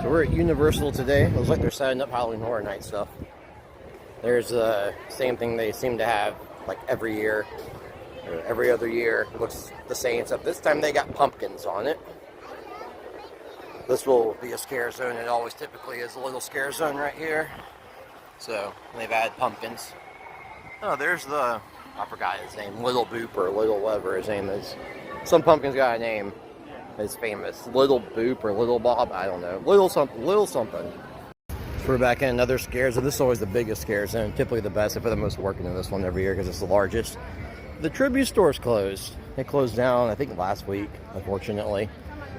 So we're at Universal today. It looks like they're setting up Halloween Horror Night stuff. There's the same thing they seem to have like every year, or every other year. It looks the same, except this time they got pumpkins on it. This will be a scare zone. It always typically is a little scare zone right here. So they've added pumpkins. Oh, there's the, I forgot his name, Little Boop or Little whatever his name is. Some pumpkin's got a name. It's famous. Little Boop or Little Bob, I don't know. Little something, little something. So we're back in another scare zone. This is always the biggest scare zone. Typically the best. I put the most work into this one every year because it's the largest. The tribute store's closed. It closed down, I think, last week, unfortunately.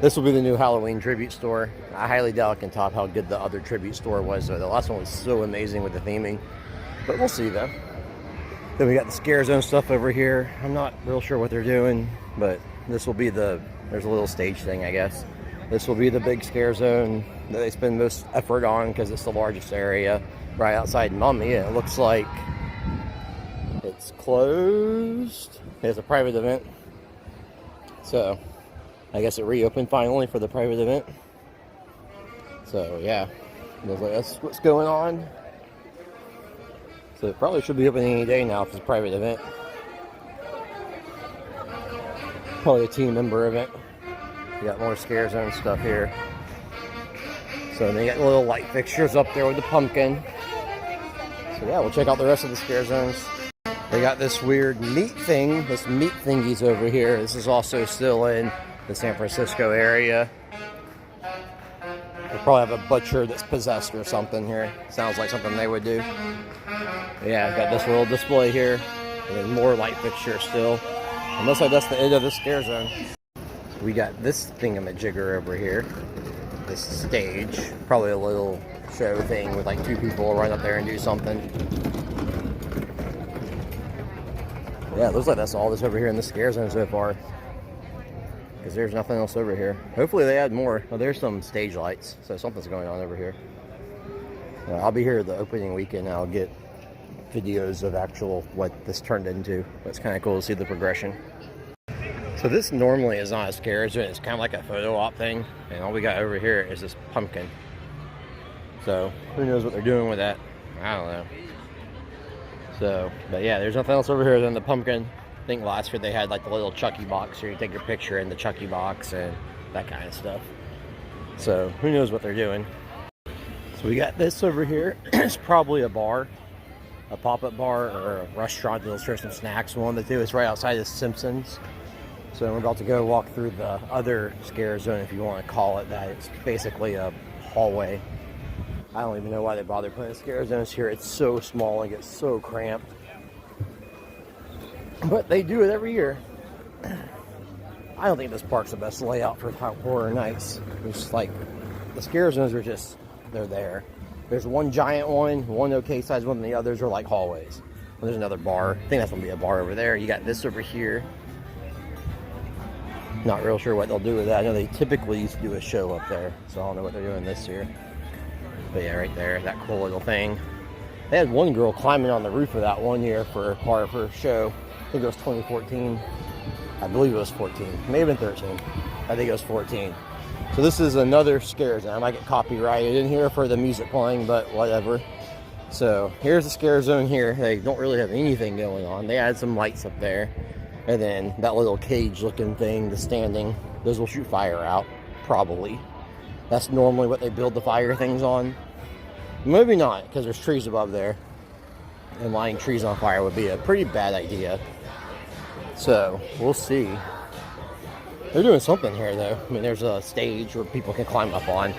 This will be the new Halloween tribute store. I highly doubt I can top how good the other tribute store was. The last one was so amazing with the theming. But we'll see, though. Then we got the scare zone stuff over here. I'm not real sure what they're doing, but this will be the... There's a little stage thing, I guess. This will be the big scare zone that they spend most effort on because it's the largest area right outside Mummy. And it looks like it's closed. It's a private event. So, I guess it reopened finally for the private event. So, yeah. Looks like that's what's going on. So, it probably should be open any day now if it's a private event. Probably a team member event. We got more scare zone stuff here. So they got little light fixtures up there with the pumpkin. So yeah, we'll check out the rest of the scare zones. They got this weird meat thing, this meat thingies over here. This is also still in the San Francisco area. They probably have a butcher that's possessed or something here. Sounds like something they would do. But yeah, got this little display here. And then more light fixtures still. And looks like that's the end of the scare zone. We got this thingamajigger over here. This stage. Probably a little show thing with like two people run up there and do something. Yeah, it looks like that's all that's over here in the scare zone so far. Because there's nothing else over here. Hopefully they add more. Oh, there's some stage lights. So something's going on over here. I'll be here the opening weekend. I'll get videos of actual what this turned into. It's kind of cool to see the progression. So this normally is not a scare zone. It's kind of like a photo op thing. And all we got over here is this pumpkin. So who knows what they're doing with that? I don't know. So, but yeah, there's nothing else over here than the pumpkin. I think last year they had like the little Chucky box where you take your picture in the Chucky box and that kind of stuff. So who knows what they're doing. So we got this over here. It's probably a bar. A pop-up bar or a restaurant that'll serve some snacks. One of the two is right outside of Simpsons. So we're about to go walk through the other scare zone, if you want to call it that. It's basically a hallway. I don't even know why they bother putting scare zones here. It's so small and gets so cramped. But they do it every year. I don't think this park's the best layout for horror nights. It's like the scare zones are just, they're there. There's one giant one okay sized one, and the others are like hallways. And there's another bar. I think that's gonna be a bar over there. You got this over here. Not real sure what they'll do with that. I know they typically used to do a show up there, so I don't know what they're doing this year. But yeah, right there, that cool little thing. They had one girl climbing on the roof of that one year for part of her show. I think it was 2014. I believe it was 14. May have been 13. I think it was 14. So this is another scare zone. I might get copyrighted in here for the music playing, but whatever. So here's the scare zone here. They don't really have anything going on. They add some lights up there. And then that little cage looking thing, the standing, those will shoot fire out, probably. That's normally what they build the fire things on. Maybe not, because there's trees above there. And lighting trees on fire would be a pretty bad idea. So, we'll see. They're doing something here, though. I mean, there's a stage where people can climb up on.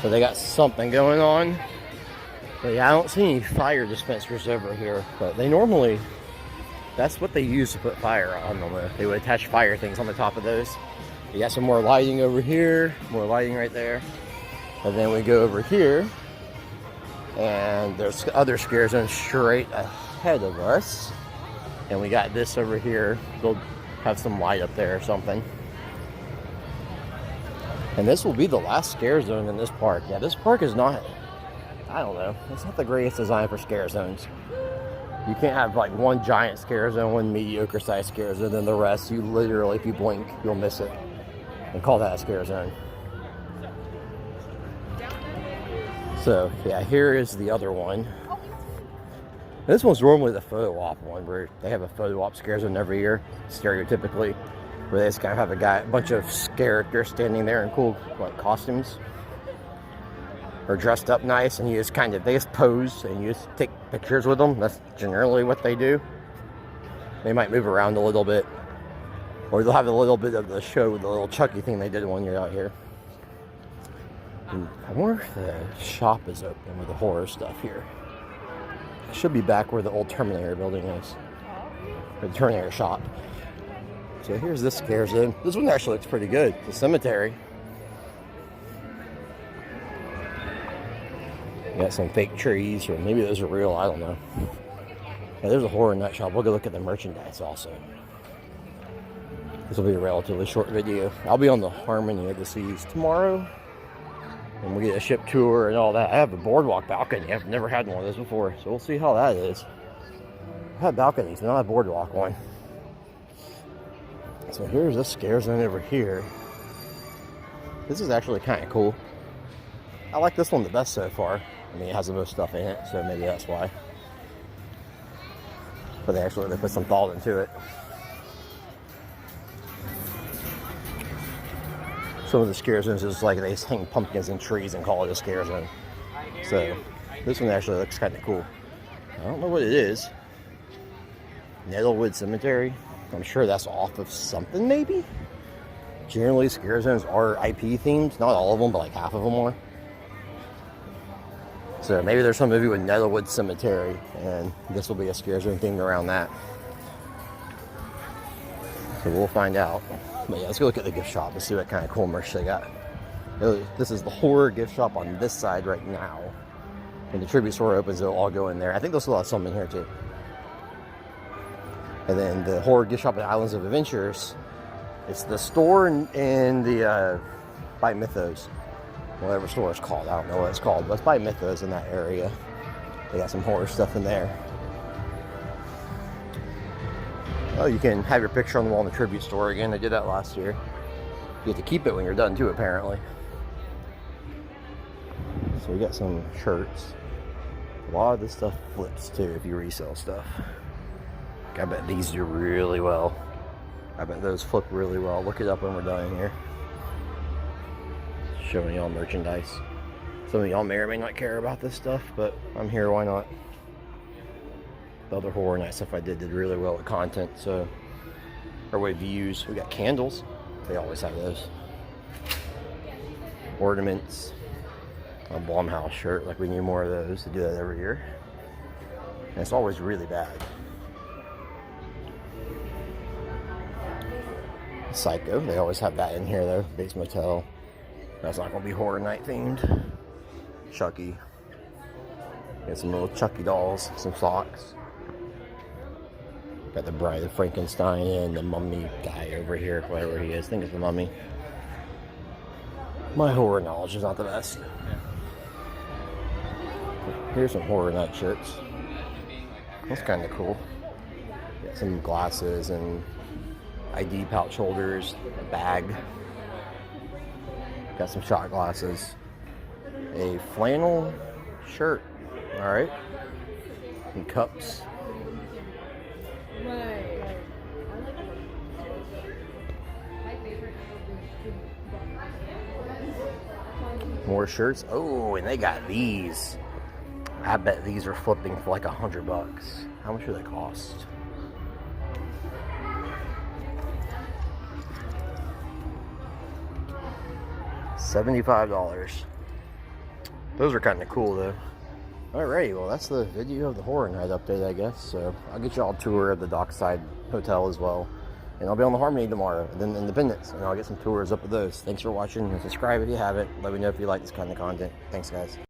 So they got something going on. But yeah, I don't see any fire dispensers over here. But they normally, that's what they use to put fire on them with. They would attach fire things on the top of those. You got some more lighting over here. More lighting right there. And then we go over here. And there's other scare zones straight ahead of us. And we got this over here. They'll have some light up there or something. And this will be the last scare zone in this park. Yeah, this park is not, I don't know, it's not the greatest design for scare zones. You can't have like one giant scare zone, one mediocre sized scare zone, then the rest, you literally, if you blink, you'll miss it. And call that a scare zone. So yeah, here is the other one. This one's normally the photo op one, where they have a photo op Scarezone every year, stereotypically, where they just kind of have a bunch of characters standing there in cool like costumes, or dressed up nice, and they just pose and you just take pictures with them. That's generally what they do. They might move around a little bit, or they'll have a little bit of the show with the little Chucky thing they did one year out here. And I wonder if the shop is open with the horror stuff here. It should be back where the old Terminator building is, or the Terminator shop. So here's this Scarezone. This one actually looks pretty good. The cemetery. Got some fake trees, or maybe those are real, I don't know. Yeah, there's a horror nut shop. We'll go look at the merchandise also. This will be a relatively short video. I'll be on the Harmony of the Seas tomorrow, and we'll get a ship tour and all that. I have a boardwalk balcony. I've never had one of those before, so we'll see how that is. I've had balconies, not a boardwalk one. So here's this Scarezone over here. This is actually kind of cool. I like this one the best so far. I mean, it has the most stuff in it, so maybe that's why. But they put some thought into it. Some of the Scarezones is like they hang pumpkins in trees and call it a Scarezone. So this one actually looks kind of cool. I don't know what it is. Netherwood Cemetery. I'm sure that's off of something, maybe? Generally, Scarezones are IP themed. Not all of them, but like half of them are. So maybe there's some movie with Netherwood Cemetery, and this will be a Scarezone themed around that. So we'll find out. But yeah, let's go look at the gift shop and see what kind of cool merch they got. This is the horror gift shop on this side right now. When the tribute store opens, they'll all go in there. I think they'll still have some in here too. And then the horror gift shop at Islands of Adventures, it's the store in the by Mythos. Whatever store it's called, I don't know what it's called, but it's by Mythos in that area. They got some horror stuff in there. Oh, you can have your picture on the wall in the tribute store again. They did that last year. You have to keep it when you're done too, apparently. So we got some shirts. A lot of this stuff flips too if you resell stuff. I bet these do really well. I bet those flip really well. Look it up when we're done here. Showing y'all merchandise. Some of y'all may or may not care about this stuff, but I'm here, why not? The other horror night stuff I did really well with content, so, or with views. We got candles. They always have those. Ornaments. A Blumhouse shirt, like we need more of those. They do that every year. And it's always really bad. Psycho. They always have that in here though. Bates Motel. That's not going to be horror night themed. Chucky. Got some little Chucky dolls, some socks. Got the Bride of Frankenstein and the mummy guy over here, whatever he is. I think it's the mummy. My horror knowledge is not the best. Here's some horror night shirts. That's kind of cool. Got some glasses and ID pouch holders, a bag. Got some shot glasses. A flannel shirt. Alright. Some cups. More shirts. Oh, and they got these. I bet these are flipping for like $100. How much do they cost? $75. Those are kind of cool though. Alrighty, well that's the video of the horror night update, I guess. So I'll get y'all a tour of the Dockside Hotel as well. And I'll be on the Harmony tomorrow, and then Independence, and I'll get some tours up of those. Thanks for watching, and subscribe if you haven't. Let me know if you like this kind of content. Thanks, guys.